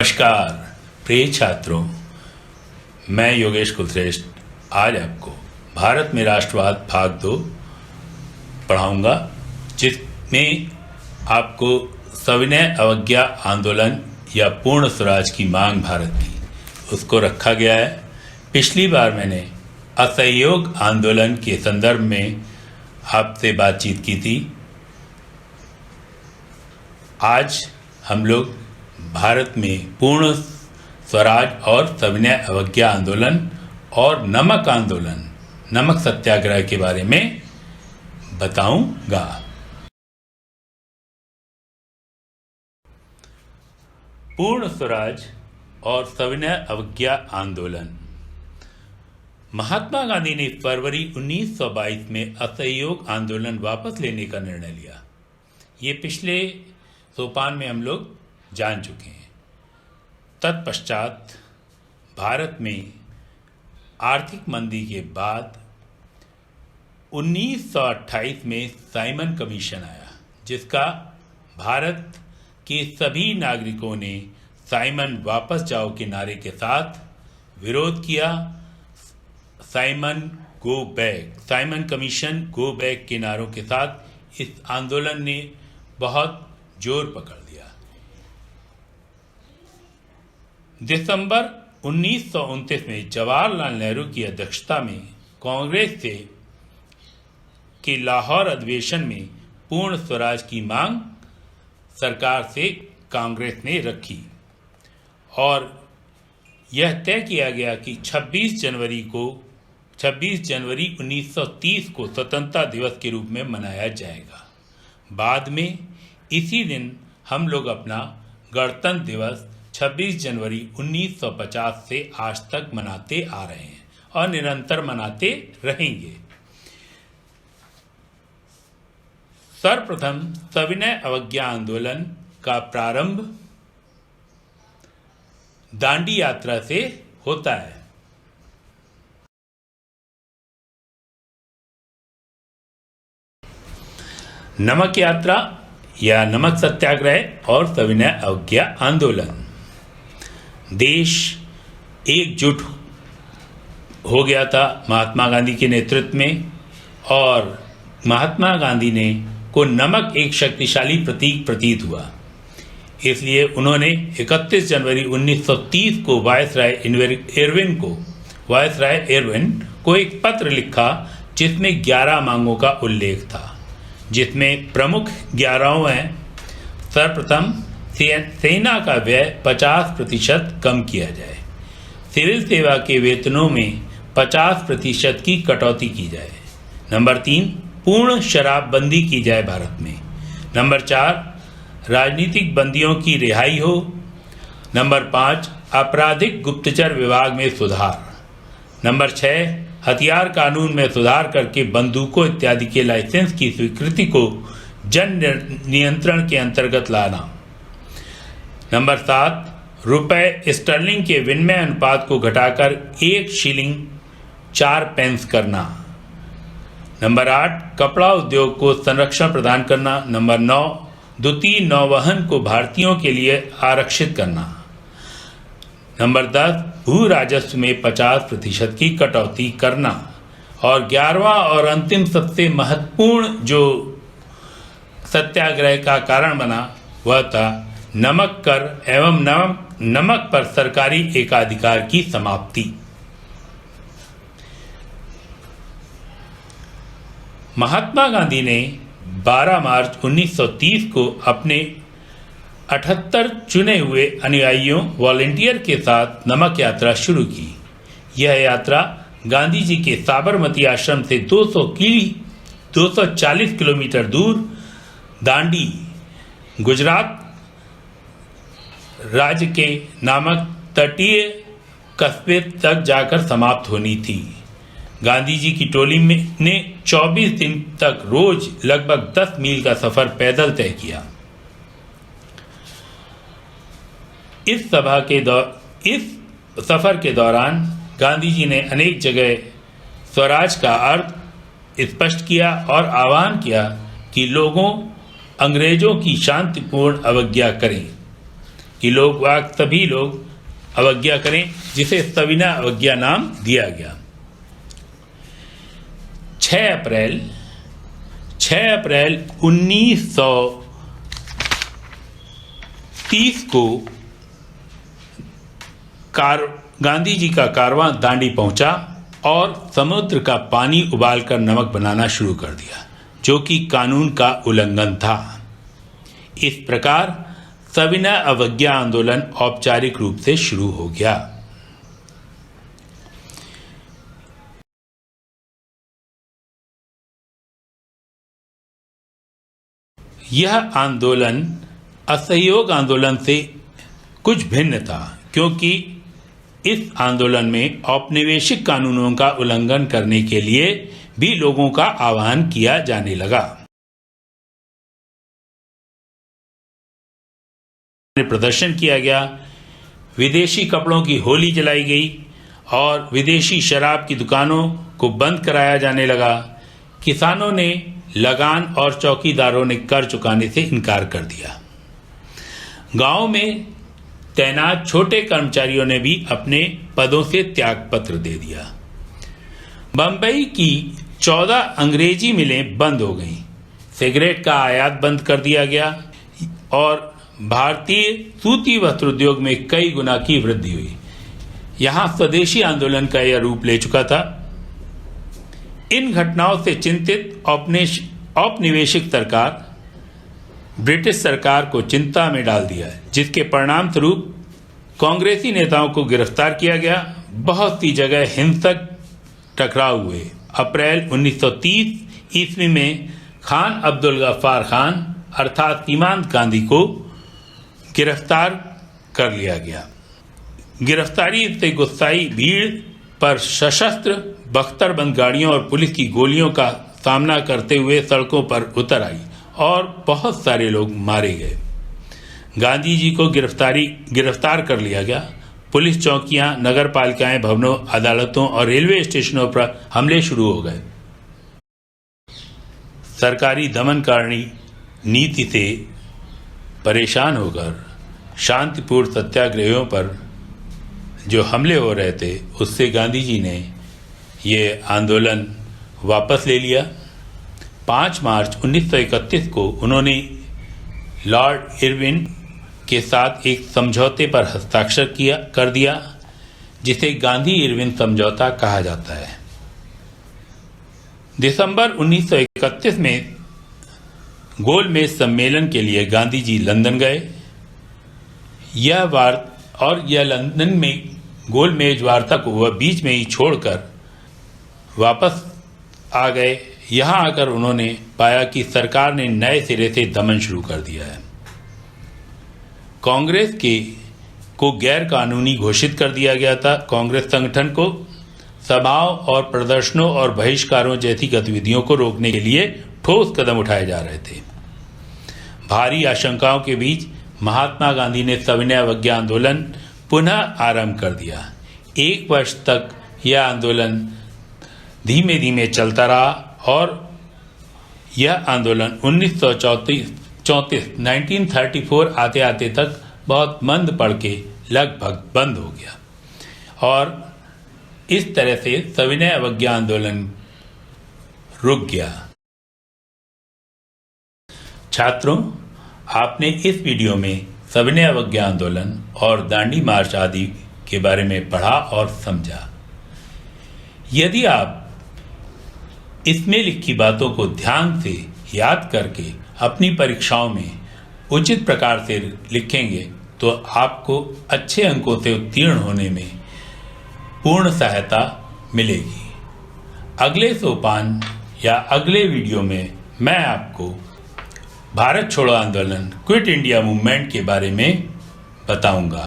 नमस्कार प्रिय छात्रों, मैं योगेश कुलश्रेष्ठ आज आपको भारत में राष्ट्रवाद भाग 2 पढ़ाऊंगा, जिसमें आपको सविनय अवज्ञा आंदोलन या पूर्ण स्वराज की मांग भारत की उसको रखा गया है। पिछली बार मैंने असहयोग आंदोलन के संदर्भ में आपसे बातचीत की थी। आज हम लोग भारत में पूर्ण स्वराज और सविनय अवज्ञा आंदोलन और नमक आंदोलन, नमक सत्याग्रह के बारे में बताऊंगा। पूर्ण स्वराज और सविनय अवज्ञा आंदोलन। महात्मा गांधी ने फरवरी 1922 में असहयोग आंदोलन वापस लेने का निर्णय लिया। ये पिछले सोपान में हम लोग जान चुके हैं। तत्पश्चात भारत में आर्थिक मंदी के बाद 1928 में साइमन कमीशन आया, जिसका भारत के सभी नागरिकों ने साइमन वापस जाओ के नारे के साथ विरोध किया। Simon go back, Simon commission go back के नारों के साथ इस आंदोलन ने बहुत जोर पकड़ लिया। दिसंबर 1929 में जवाहरलाल नेहरू की अध्यक्षता में कांग्रेस के लाहौर अधिवेशन में पूर्ण स्वराज की मांग सरकार से कांग्रेस ने रखी और यह तय किया गया कि 26 जनवरी 1930 को स्वतंत्रता दिवस के रूप में मनाया जाएगा। बाद में इसी दिन हम लोग अपना गणतंत्र दिवस 26 जनवरी 1950 से आज तक मनाते आ रहे हैं और निरंतर मनाते रहेंगे। सर्वप्रथम सविनय अवज्ञा आंदोलन का प्रारंभ दांडी यात्रा से होता है। नमक यात्रा या नमक सत्याग्रह और सविनय अवज्ञा आंदोलन। देश एकजुट हो गया था महात्मा गांधी के नेतृत्व में, और महात्मा गांधी ने को नमक एक शक्तिशाली प्रतीक प्रतीत हुआ। इसलिए उन्होंने 31 जनवरी 1930 को वायसराय इरविन को एक पत्र लिखा, जिसमें 11 मांगों का उल्लेख था, जिसमें प्रमुख 11 हैं। सर्वप्रथम सेना का व्यय 50% कम किया जाए, सिविल सेवा के वेतनों में 50% की कटौती की जाए। नंबर 3, पूर्ण शराबबंदी की जाए भारत में। नंबर 4, राजनीतिक बंदियों की रिहाई हो। नंबर 5, आपराधिक गुप्तचर विभाग में सुधार। नंबर 6, हथियार कानून में सुधार करके बंदूकों इत्यादि के लाइसेंस की स्वीकृति को जन नियंत्रण के अंतर्गत लाना। नंबर 7, रुपए स्टर्लिंग के विनिमय अनुपात को घटाकर 1 शिलिंग 4 पेंस करना। नंबर 8, कपड़ा उद्योग को संरक्षण प्रदान करना। नंबर 9, द्वितीय नौवहन को भारतीयों के लिए आरक्षित करना। नंबर 10, भू राजस्व में 50% की कटौती करना। और 11वां और अंतिम सबसे महत्वपूर्ण जो सत्याग्रह का कारण बना वह था नमक कर एवं नमक पर सरकारी एकाधिकार की समाप्ति। महात्मा गांधी ने 12 मार्च 1930 को अपने 78 चुने हुए अनुयायियों वॉलंटियर के साथ नमक यात्रा शुरू की। यह यात्रा गांधी जी के साबरमती आश्रम से 240 किलोमीटर दूर दांडी, गुजरात राज्य के नामक तटीय कस्बे तक जाकर समाप्त होनी थी। गांधी जी की टोली ने 24 दिन तक रोज लगभग 10 मील का सफर पैदल तय किया। इस सफर के दौरान गांधी जी ने अनेक जगह स्वराज का अर्थ स्पष्ट किया और आह्वान किया कि लोगों अंग्रेजों की शांतिपूर्ण अवज्ञा करें। कि लोग सभी लोग अवज्ञा करें, जिसे सविनय अवज्ञा नाम दिया गया। 6 अप्रैल 1930 को गांधी जी का कारवां दांडी पहुंचा और समुद्र का पानी उबालकर नमक बनाना शुरू कर दिया, जो कि कानून का उल्लंघन था। इस प्रकार सविनय अवज्ञा आंदोलन औपचारिक रूप से शुरू हो गया। यह आंदोलन असहयोग आंदोलन से कुछ भिन्न था, क्योंकि इस आंदोलन में औपनिवेशिक कानूनों का उल्लंघन करने के लिए भी लोगों का आह्वान किया जाने लगा। प्रदर्शन किया गया, विदेशी कपड़ों की होली जलाई गई और विदेशी शराब की दुकानों को बंद कराया जाने लगा। किसानों ने लगान और चौकीदारों ने कर चुकाने से इनकार कर दिया। गांव में तैनात छोटे कर्मचारियों ने भी अपने पदों से त्यागपत्र दे दिया। बंबई की 14 अंग्रेजी मिलें बंद हो गईं, सिगरेट का आयात बंद कर दिया गया और भारतीय सूती वस्त्र उद्योग में कई गुना की वृद्धि हुई। यहां स्वदेशी आंदोलन का यह रूप ले चुका था। इन घटनाओं से चिंतित औपनिवेशिक सरकार ब्रिटिश सरकार को चिंता में डाल दिया, जिसके परिणाम स्वरूप कांग्रेसी नेताओं को गिरफ्तार किया गया। बहुत सी जगह हिंसक टकराव हुए। अप्रैल 1930 ईस्वी में खान अब्दुल गफ्फार खान अर्थात सीमांत गांधी को गिरफ्तार कर लिया गया। गिरफ्तारी से गुस्साई भीड़ पर सशस्त्र बख्तरबंद गाड़ियों और पुलिस की गोलियों का सामना करते हुए सड़कों पर उतर आई और बहुत सारे लोग मारे गए। गांधी जी को गिरफ्तार कर लिया गया। पुलिस चौकियां, नगर पालिकाएं, भवनों, अदालतों और रेलवे स्टेशनों पर हमले शुरू हो गए। सरकारी दमनकारी नीति से परेशान होकर शांतिपूर्ण सत्याग्रहियों पर जो हमले हो रहे थे, उससे गांधी जी ने ये आंदोलन वापस ले लिया। 5 मार्च 1931 को उन्होंने लॉर्ड इरविन के साथ एक समझौते पर हस्ताक्षर कर दिया, जिसे गांधी इरविन समझौता कहा जाता है। दिसंबर 1931 में गोलमेज सम्मेलन के लिए गांधी जी लंदन गए। यह लंदन में गोलमेज वार्ता को वह बीच में ही छोड़कर वापस आ गए। यहाँ आकर उन्होंने पाया कि सरकार ने नए सिरे से दमन शुरू कर दिया है। कांग्रेस को गैर कानूनी घोषित कर दिया गया था। कांग्रेस संगठन को सभाओं और प्रदर्शनों और बहिष्कारों जैसी गतिविधियों को रोकने के लिए ठोस कदम उठाए जा रहे थे। भारी आशंकाओं के बीच महात्मा गांधी ने सविनय अवज्ञा आंदोलन पुनः आरंभ कर दिया। 1 वर्ष तक यह आंदोलन धीमे धीमे चलता रहा और यह आंदोलन 1934 आते आते तक बहुत मंद पड़ के लगभग बंद हो गया और इस तरह से सविनय अवज्ञा आंदोलन रुक गया। छात्रों, आपने इस वीडियो में सविनय अवज्ञा आंदोलन और दांडी मार्च आदि के बारे में पढ़ा और समझा। यदि आप इसमें लिखी बातों को ध्यान से याद करके अपनी परीक्षाओं में उचित प्रकार से लिखेंगे तो आपको अच्छे अंकों से उत्तीर्ण होने में पूर्ण सहायता मिलेगी। अगले सोपान या अगले वीडियो में मैं आपको भारत छोड़ो आंदोलन, क्विट इंडिया मूवमेंट के बारे में बताऊंगा।